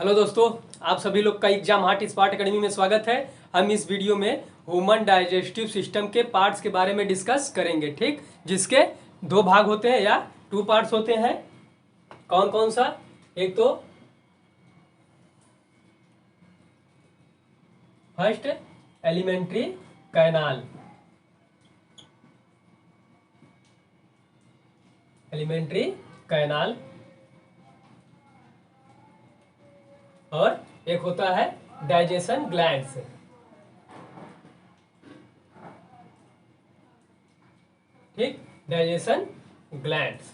Hello दोस्तों, आप सभी लोग का एग्जाम हार्ट स्मार्ट एकेडमी में स्वागत है। हम इस वीडियो में ह्यूमन डाइजेस्टिव सिस्टम के पार्ट्स के बारे में डिस्कस करेंगे, ठीक, जिसके दो भाग होते हैं या टू पार्ट्स होते हैं। कौन कौन सा? एक तो first alimentary canal, alimentary canal, और एक होता है डाइजेशन ग्लैंड्स। ठीक, डाइजेशन ग्लैंड्स,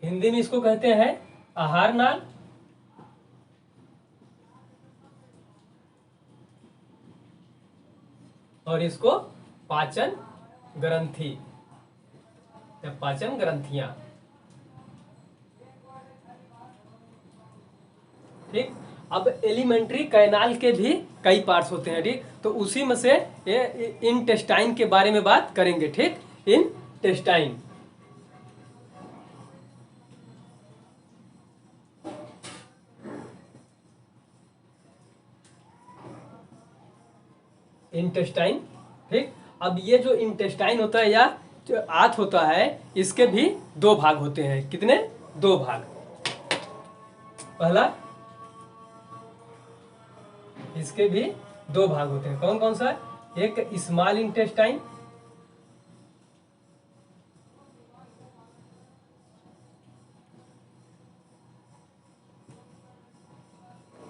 हिंदी में इसको कहते हैं आहार नाल, और इसको पाचन ग्रंथि या पाचन ग्रंथियां। ठीक, अब एलिमेंट्री कैनाल के भी कई पार्ट्स होते हैं, ठीक, तो उसी में से ये इंटेस्टाइन के बारे में बात करेंगे। ठीक, इंटेस्टाइन, इंटेस्टाइन। ठीक, अब ये जो इंटेस्टाइन होता है या जो आंत होता है, इसके भी दो भाग होते हैं। कितने? दो भाग। पहला, इसके भी दो भाग होते हैं। कौन कौन सा? एक स्मॉल इंटेस्टाइन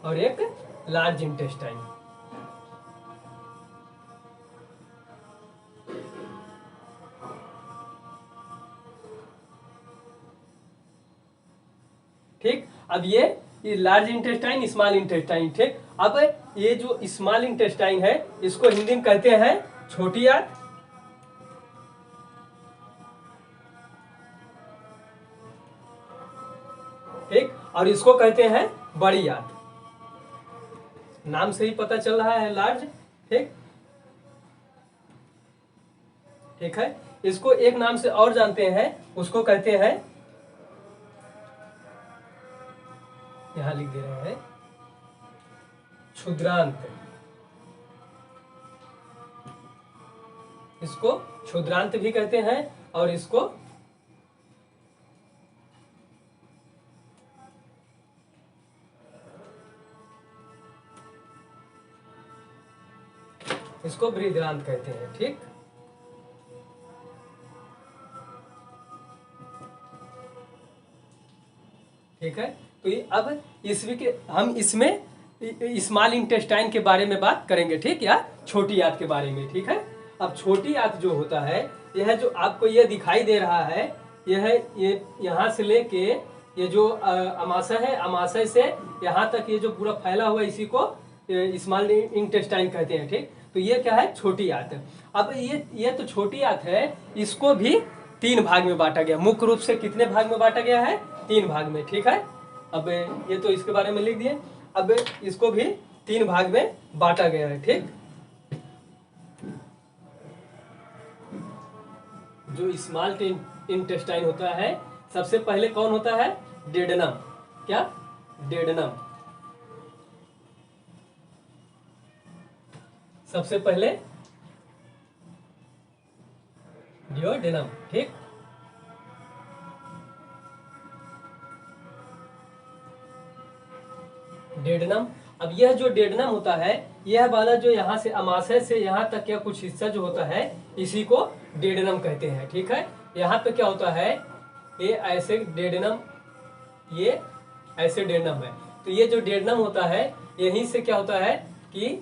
और एक लार्ज इंटेस्टाइन। ठीक, अब ये लार्ज इंटेस्टाइन, स्मॉल इंटेस्टाइन। ठीक, अब ये जो स्मॉल इंटेस्टाइन है, इसको हिंदी में कहते हैं छोटी आंत, ठीक, और इसको कहते हैं बड़ी आंत। नाम से ही पता चल रहा है, लार्ज। ठीक, ठीक है, इसको एक नाम से और जानते हैं, उसको कहते हैं, यहां लिख दे रहे हैं, क्षुद्रांत। इसको क्षुद्रांत भी कहते हैं और इसको बृहदांत कहते हैं। ठीक, ठीक है, तो ये अब हम इसमें स्मॉल इंटेस्टाइन के बारे में बात करेंगे, ठीक, या छोटी आंत के बारे में। ठीक है, अब छोटी आंत जो होता है, यह जो आपको ये दिखाई दे रहा है, ये यहाँ से लेके ये जो अमाशय है, अमाशय से यहाँ तक ये जो पूरा फैला हुआ, इसी को स्मॉल इंटेस्टाइन कहते हैं। ठीक, तो ये क्या है? छोटी आंत। अब ये तो छोटी आंत है, इसको भी तीन भाग में बांटा गया। मुख्य रूप से कितने भाग में बांटा गया है? तीन भाग में। ठीक है, अब ये तो इसके बारे में लिख दिए। अब इसको भी तीन भाग में बांटा गया है। ठीक, जो स्मॉल इंटेस्टाइन होता है, सबसे पहले कौन होता है? डेडनम। क्या? डेडनम। सबसे पहले डियोडेनम। ठीक, डेडनम। अब यह जो डेडनम होता है, यह वाला जो यहाँ से अमाशय से यहाँ तक का कुछ हिस्सा जो होता है, इसी को डेडनम कहते हैं। ठीक है, यहाँ पे क्या होता है? ये ऐसे डेडनम, ये ऐसे डेडनम है। तो ये जो डेडनम होता है, यहीं से क्या होता है कि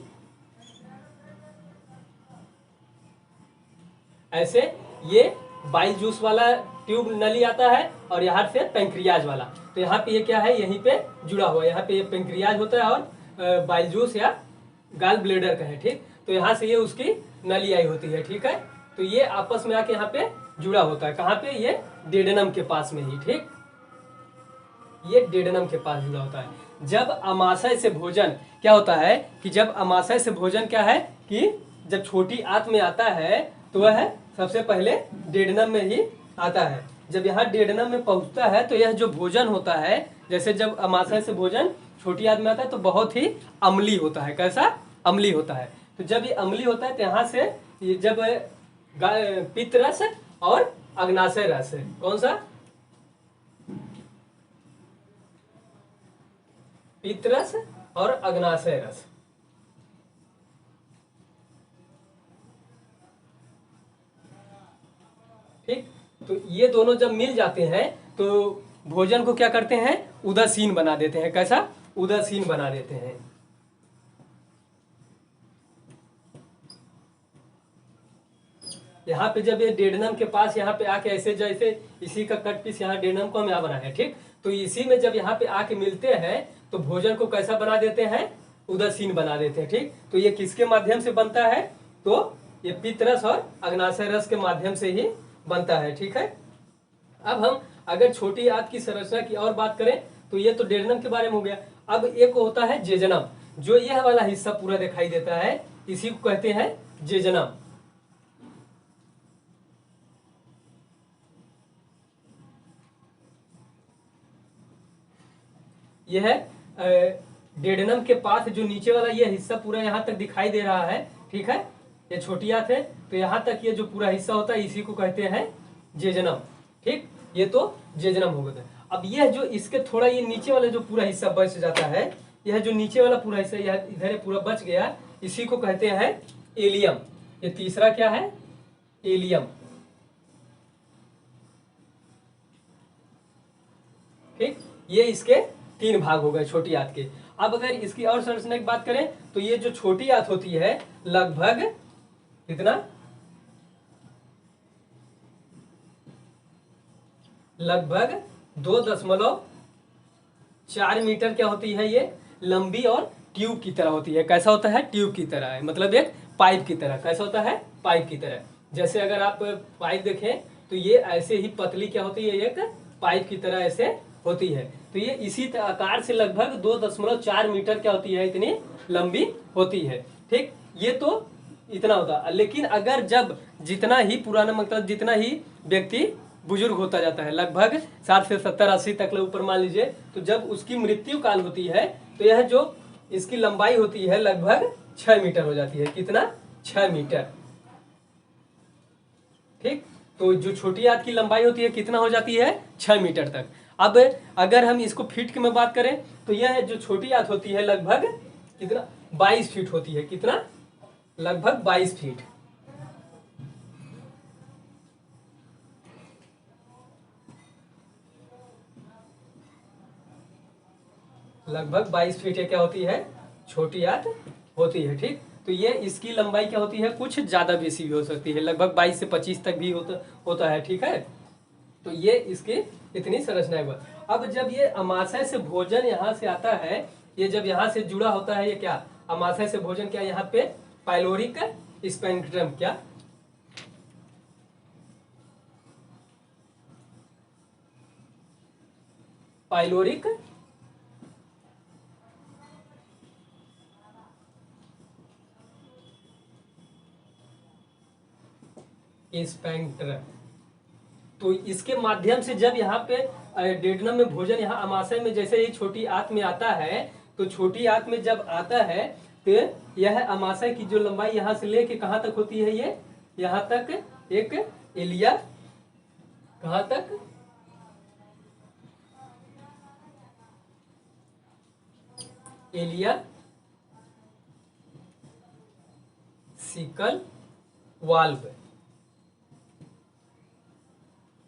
ऐसे ये बाइल जूस वाला ट्यूब नली आता है और यहाँ से पेंक्रियाज वाला। तो यहाँ पे ये क्या है? यहीं पे जुड़ा हुआ है। यहाँ पे ये पेंक्रियाज होता है और बाइल जूस या गाल ब्लेडर का है। ठीक, तो यहाँ से ये उसकी नली आई होती है। ठीक है, तो ये आपस में आके यहाँ पे जुड़ा होता है। कहाँ पे? ये डेडनम के पास में ही। ठीक, ये डेडनम के पास जुड़ा होता है। जब अमाशय से भोजन क्या होता है कि जब अमाशय से भोजन क्या है कि जब छोटी आंत में आता है, तो वह सबसे पहले डेडनम में ही आता है। जब यहाँ डेडनम में पहुंचता है तो यह जो भोजन होता है, जैसे जब अमाशय से भोजन छोटी आंत में आता है तो बहुत ही अम्लीय होता है। कैसा? अम्लीय होता है। तो जब ये अम्लीय होता है तो यहाँ से ये जब पित्त रस और अग्नाशय रस, कौन सा? पित्त रस और अग्नाशय रस, ठीक। तो ये दोनों जब मिल जाते हैं तो भोजन को क्या करते हैं? उदासीन बना देते हैं। कैसा? उदासीन बना देते हैं। यहाँ पे जब ये डेडनम के पास यहाँ पे आके ऐसे, जैसे इसी का कट पीस यहाँ डेडनम को हम यहाँ बना है, ठीक। तो इसी में जब यहाँ पे आके मिलते हैं तो भोजन को कैसा बना देते हैं? उदासीन बना देते हैं, ठीक। तो ये किसके माध्यम से बनता है? तो ये पित्त रस और अग्नाशय रस के माध्यम से ही बनता है, ठीक है। अब हम अगर छोटी आंत की संरचना की और बात करें तो ये तो डेडनम के बारे में हो गया। अब एक होता है जेजनम, जो यह वाला हिस्सा पूरा दिखाई देता है, इसी को कहते हैं जेजनम। यह डेडनम के पास जो नीचे वाला ये हिस्सा पूरा यहाँ तक दिखाई दे रहा है, ठीक है। ये छोटी आंत है तो यहाँ तक ये जो पूरा हिस्सा होता है इसी को कहते हैं जेजनम, ठीक। ये तो जेजनम हो गया। अब यह जो इसके थोड़ा ये नीचे वाला जो पूरा हिस्सा बच जाता है, यह जो नीचे वाला पूरा हिस्सा यह इधर पूरा बच गया, इसी को कहते हैं एलियम। ये तीसरा क्या है? एलियम, ठीक। ये इसके 3 भाग हो गए छोटी आंत के। अब अगर इसकी और संरचना की बात करें तो ये जो छोटी आंत होती है लगभग कितना? लगभग 2.4 मीटर क्या होती है ये? लंबी और ट्यूब की तरह होती है। कैसा होता है? ट्यूब की तरह है, मतलब एक पाइप की तरह। कैसा होता है? पाइप की तरह। जैसे अगर आप पाइप देखें तो ये ऐसे ही पतली क्या होती है? एक पाइप की तरह ऐसे होती है। तो ये इसी आकार से लगभग 2.4 मीटर क्या होती है? इतनी लंबी होती है, ठीक। ये तो इतना होता है। लेकिन अगर जब जितना ही पुराना, मतलब जितना ही व्यक्ति बुजुर्ग होता जाता है, लगभग 60 से 70 80 तक ऊपर मान लीजिए, तो जब उसकी मृत्यु काल होती है तो यह जो इसकी लंबाई होती है लगभग 6 मीटर हो जाती है। कितना? 6 मीटर, ठीक। तो जो छोटी आंत की लंबाई होती है कितना हो जाती है? 6 मीटर तक। अब अगर हम इसको फीट की में बात करें तो यह जो छोटी आंत होती है लगभग कितना? 22 फीट होती है। कितना? लगभग 22 फीट। लगभग 22 फीट क्या होती है? छोटी आंत होती है, ठीक। तो ये इसकी लंबाई क्या होती है? कुछ ज्यादा बेसी भी हो सकती है, लगभग 22 से 25 तक भी होता है, ठीक है। तो ये इसकी इतनी संरचना है। अब जब ये अमाशय से भोजन यहाँ से आता है, ये जब यहाँ से जुड़ा होता है, ये क्या? अमाशय से भोजन क्या? यहाँ पे पाइलोरिक स्पेक्ट्रम, क्या? Pyloric spectrum. तो इसके माध्यम से जब यहाँ पे डेडनम में भोजन यहाँ अमाशय में जैसे ही छोटी आंत में आता है, तो छोटी आंत में जब आता है तो यह अमाशय की जो लंबाई यहाँ से लेके कहाँ तक होती है? ये यहाँ तक एक एलिया, कहाँ तक? एलिया सिकल वाल्व,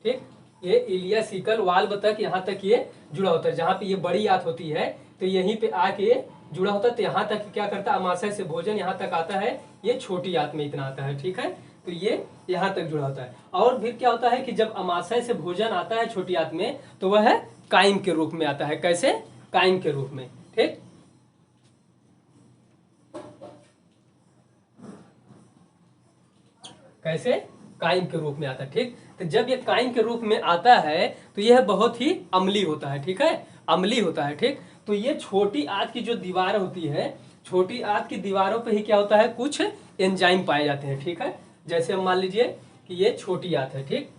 ठीक। ये इलिया सिकल वाल्व तक यहाँ तक ये जुड़ा होता है। जहाँ पे ये बड़ी आंत होती है तो यहीं पे आके जुड़ा होता है। तो यहाँ तक क्या करता है? अमाशय से भोजन यहाँ तक आता है, ये छोटी आंत में इतना आता है, ठीक है। तो ये यहाँ तक जुड़ा होता है। और फिर क्या होता है कि जब अमाशय से भोजन आता है छोटी आंत में तो वह काइम के रूप में आता है। कैसे? काइम के रूप में, ठीक। कैसे? काइम के रूप में आता है, ठीक। तो जब ये काइम के रूप में आता है तो यह बहुत ही अम्लीय होता है, ठीक है। अम्लीय होता है, ठीक। तो ये छोटी आंत की जो दीवार होती है, छोटी आंत की दीवारों पे ही क्या होता है? कुछ एंजाइम पाए जाते हैं, ठीक है। जैसे हम मान लीजिए कि ये छोटी आंत है, ठीक।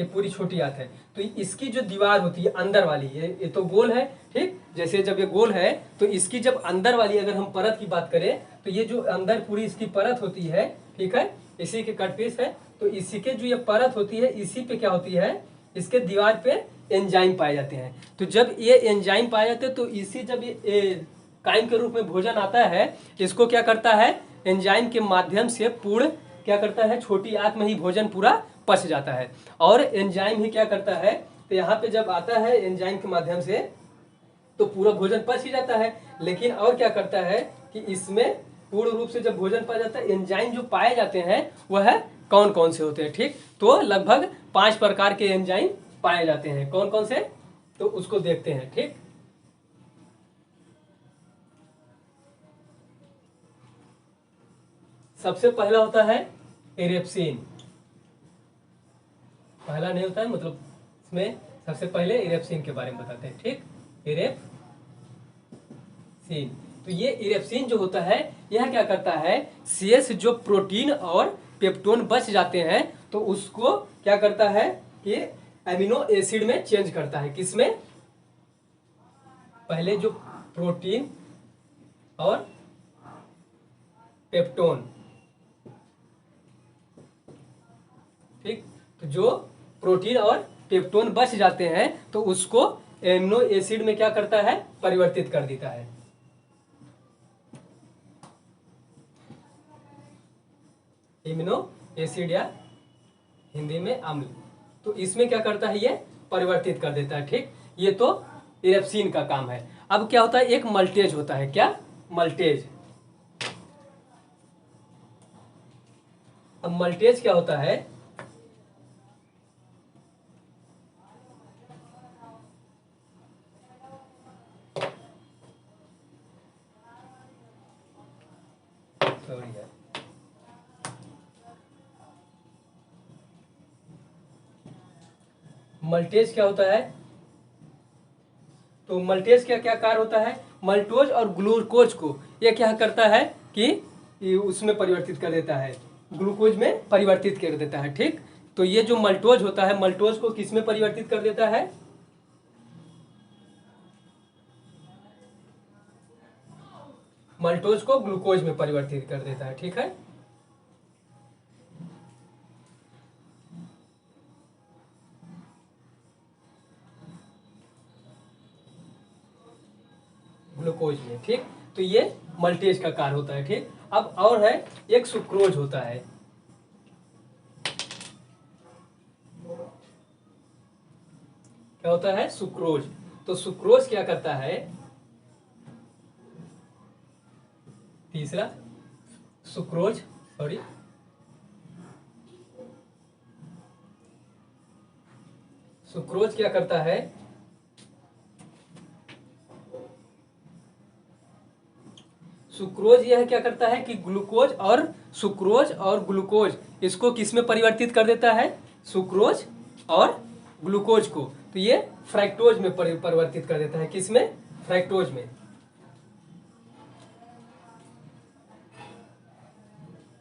ये पूरी छोटी आंत है। तो इसकी जो दीवार होती है अंदर वाली, ये तो गोल है, ठीक। जैसे जब ये गोल है तो इसकी जब अंदर वाली अगर हम परत की बात करें तो ये जो अंदर पूरी इसकी परत होती है, ठीक है, इसी के कट पीस है। तो इसी के जो ये परत होती है इसी पे क्या होती है, इसके दीवार पे एंजाइम पाए जाते हैं। तो जब ये एंजाइम पाए जाते हैं तो इसी जब ये काइम के रूप में भोजन आता है, इसको क्या करता है, एंजाइम के माध्यम से पूर्ण क्या करता है, छोटी आंत में ही भोजन पूरा पच जाता है। और एंजाइम ही क्या करता है, तो यहाँ पे जब आता है एंजाइम के माध्यम से तो पूरा भोजन पच ही जाता है। लेकिन और क्या करता है कि इसमें पूर्ण रूप से जब भोजन पच जाता है, एंजाइम जो पाए जाते हैं वह कौन कौन से होते हैं, ठीक। तो लगभग 5 प्रकार के एंजाइम पाए जाते हैं। कौन कौन से, तो उसको देखते हैं, ठीक। सबसे पहला होता है इरेप्सिन। पहला नहीं होता है, मतलब इसमें सबसे पहले इरेप्सिन के बारे में बताते हैं, ठीक। इरेप्सिन, तो ये इरेप्सिन जो होता है यह क्या करता है, शेष जो प्रोटीन और पेप्टोन बच जाते हैं तो उसको क्या करता है कि एमिनो एसिड में चेंज करता है। किसमें, पहले जो प्रोटीन और पेप्टोन, ठीक। तो जो प्रोटीन और पेप्टोन बच जाते हैं तो उसको एमिनो एसिड में क्या करता है, परिवर्तित कर देता है। एमिनो एसिड या हिंदी में अम्ल, तो इसमें क्या करता है, ये परिवर्तित कर देता है, ठीक। ये तो इरेप्सिन का काम है। अब क्या होता है, एक मल्टेज होता है। क्या, मल्टेज। अब मल्टेज क्या होता है, सॉरी यार, मल्टेज क्या होता है, तो मल्टेज क्या क्या कार्य होता है, मल्टोज और ग्लूकोज को ये क्या करता है कि ये उसमें परिवर्तित कर देता है, ग्लूकोज में परिवर्तित कर देता है, ठीक। तो ये जो मल्टोज होता है, मल्टोज को किस में परिवर्तित कर देता है, मल्टोज को ग्लूकोज में परिवर्तित कर देता है, ठीक है। ग्लूकोज में, ठीक। तो ये मल्टेज का कार्य होता है, ठीक। अब और है एक सुक्रोज होता है। क्या होता है, सुक्रोज। तो सुक्रोज क्या करता है, तीसरा सुक्रोज, सॉरी, सुक्रोज क्या करता है, सुक्रोज यह क्या करता है कि ग्लूकोज और सुक्रोज और ग्लूकोज इसको किस में परिवर्तित कर देता है, सुक्रोज और ग्लूकोज को, तो ये फ्रैक्टोज में परिवर्तित कर देता है। किसमें, फ्रैक्टोज में,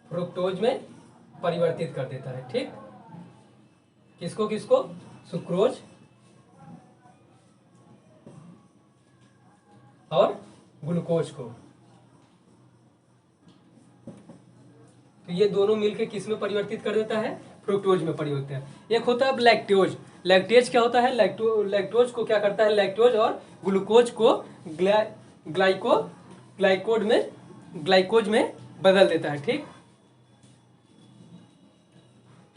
फ्रुक्टोज में परिवर्तित कर देता है, ठीक। किसको किसको, सुक्रोज और ग्लूकोज को। तो ये दोनों मिलकर किस में परिवर्तित कर देता है, फ्रुक्टोज में परिवर्तित है। एक होता है लैक्टोज। लैक्टेज क्या होता है, लैक्टोज को क्या करता है, लैक्टोज और ग्लूकोज को ग्लाइकोज में बदल देता है, ठीक।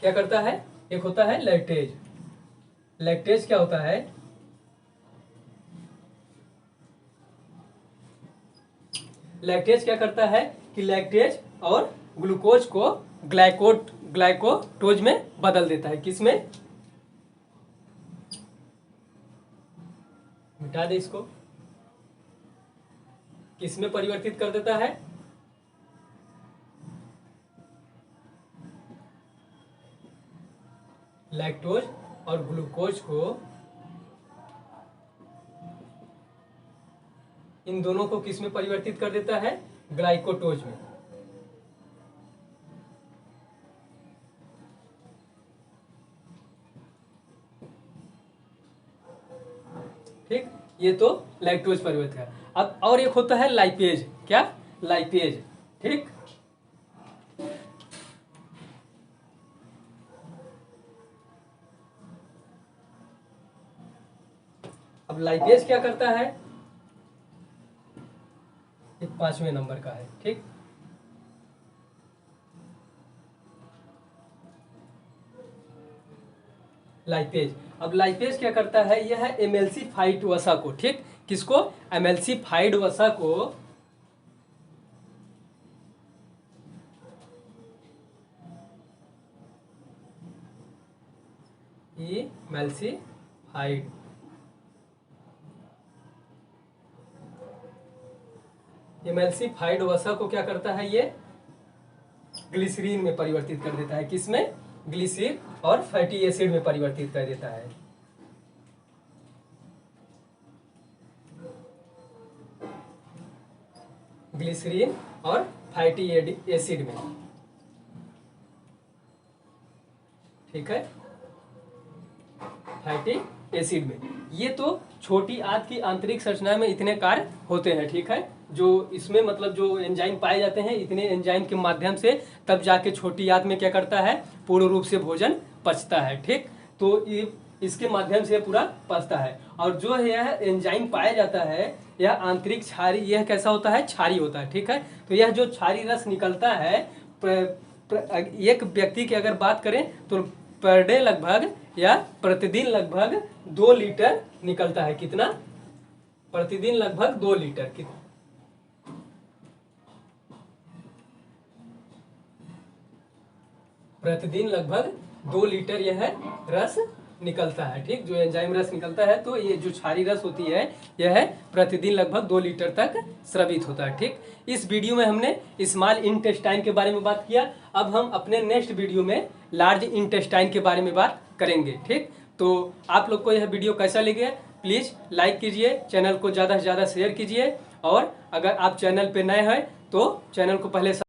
क्या करता है, एक होता है लैक्टेज। लैक्टेज क्या होता है, लैक्टेज क्या करता है कि लैक्टेज और ग्लूकोज को ग्लाइकोटोज में बदल देता है। किसमें, मिटा दे इसको, किसमें परिवर्तित कर देता है, लैक्टोज और ग्लूकोज को, इन दोनों को किस में परिवर्तित कर देता है, ग्लाइकोटोज में। ठीक, ये तो लैक्टोज परिवर्तक है। अब और एक होता है लाइपेज, क्या, लाइपेज, ठीक। अब लाइपेज क्या करता है, ये 5वें नंबर का है, ठीक। लाइपेज, अब लाइपेज क्या करता है, यह है एमएलसीफाइड वसा को, ठीक, किसको, एमएलसीफाइड वसा को एमएलसीफाइड एमएलसीफाइड वसा को क्या करता है, ये ग्लिसरीन में परिवर्तित कर देता है, किसमें, ग्लिसरीन और फैटी एसिड में परिवर्तित कर देता है। ग्लिसरीन और फैटी एसिड में, ठीक है, फैटी एसिड में। ये तो छोटी आंत की आंतरिक संरचना में इतने कार्य होते हैं, ठीक है, जो इसमें मतलब जो एंजाइम पाए जाते हैं, इतने एंजाइम के माध्यम से तब जाके छोटी आंत में क्या करता है, पूर्ण रूप से भोजन पचता है, ठीक। तो ये इसके माध्यम से पूरा पचता है। और जो यह एंजाइम पाया जाता है, यह आंतरिक क्षारी, यह कैसा होता है, क्षारी होता है, ठीक है। तो यह जो क्षारी रस निकलता है, एक व्यक्ति की अगर बात करें तो पर डे लगभग या प्रतिदिन लगभग 2 लीटर निकलता है, कितना, प्रतिदिन लगभग 2 लीटर, कितना, प्रतिदिन लगभग 2 लीटर यह रस निकलता है, ठीक, जो एंजाइम रस निकलता है। तो ये जो क्षारी रस होती है, यह प्रतिदिन लगभग 2 लीटर तक स्रावित होता है, ठीक। इस वीडियो में हमने स्मॉल इंटेस्टाइन के बारे में बात किया। अब हम अपने नेक्स्ट वीडियो में लार्ज इंटेस्टाइन के बारे में बात करेंगे, ठीक। तो आप लोग को यह वीडियो कैसा लगे, प्लीज़ लाइक कीजिए, चैनल को ज़्यादा से ज़्यादा शेयर कीजिए, और अगर आप चैनल पे नए हैं तो चैनल को पहले